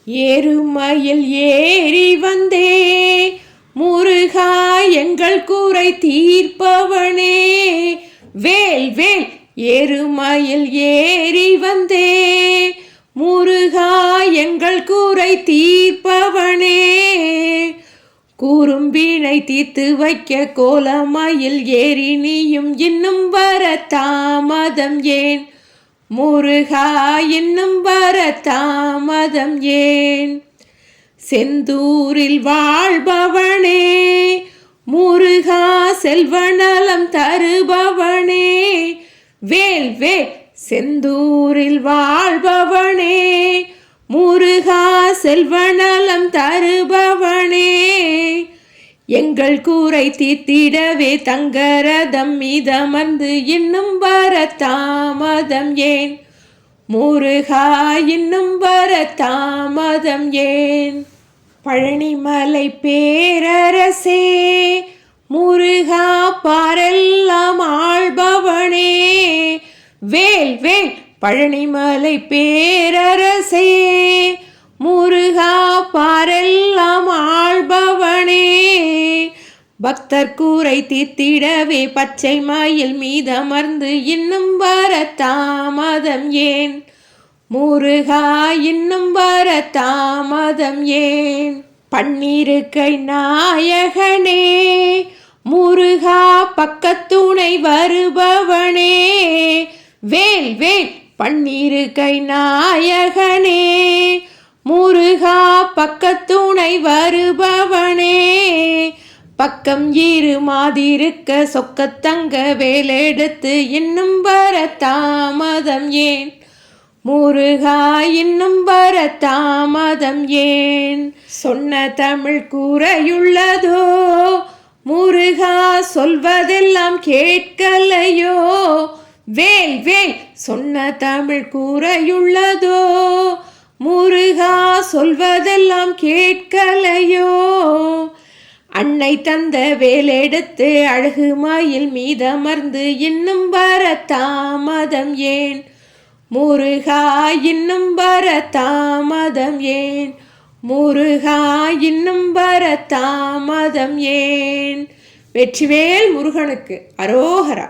ஏறுமயில் ஏறி வந்தே முருகா எங்கள் கூரை தீர்ப்பவனே, வேல் வேல். ஏறுமயில் ஏறி வந்தே முருகா எங்கள் கூரை தீர்ப்பவனே, குறும்பினை தீர்த்து வைக்க கோலமயில் ஏறி நீயும் இன்னும் வர தாமதம் ஏன் முருகா, இன்னும் வர தாமதம் ஏன்? செந்தூரில் வாழ்பவனே முருகா, செல்வநலம் தருபவனே, வேல் வேல். செந்தூரில் வாழ்பவனே முருகா, செல்வநலம் தருபவனே, எங்கள் கூரை தீர்த்திடவே தங்கரதம் மீதமர்ந்து இன்னும் வர தாமதம் ஏன் முருகா, இன்னும் வர தாமதம் ஏன்? பழனிமலை பேரரசே முருகா, பாரெல்லாம் ஆள்பவனே, வேல் வேல். பழனிமலை பேரரசே முருகா, பாரெல்லாம் ஆள்பவனே, பக்தர் கூரை தீர்த்திடவே பச்சை மயில் மீதமர்ந்து இன்னும் வர தாமதம் ஏன் முருகா, இன்னும் வர தாமதம் ஏன்? பன்னிருக்கை நாயகனே முருகா, பக்கத்துணை வருபவனே, வேல் வேல். பன்னிருக்கை நாயகனே முருகா, பக்கத்துணை வருபவனே, பக்கம் இரு மாதிருக்க சொக்கத்தங்க வேலெடுத்து இன்னும் வர தாமதம் ஏன் முருகா, இன்னும் வர தாமதம் ஏன்? சொன்ன தமிழ் கூரையுள்ளதோ முருகா, சொல்வதெல்லாம் கேட்கலையோ, வேல் வேல். சொன்ன தமிழ் கூரையுள்ளதோ முருகா, சொல்வதெல்லாம் கேட்கலையோ, அன்னை தந்த வேலெடுத்து அழகு மயில் மீதமர்ந்து இன்னும் வர தாமதம் ஏன் முருகா, இன்னும் வர தாமதம் ஏன் முருகா, இன்னும் வர தாமதம் ஏன்? வெற்றிவேல் முருகனுக்கு அரோகரா.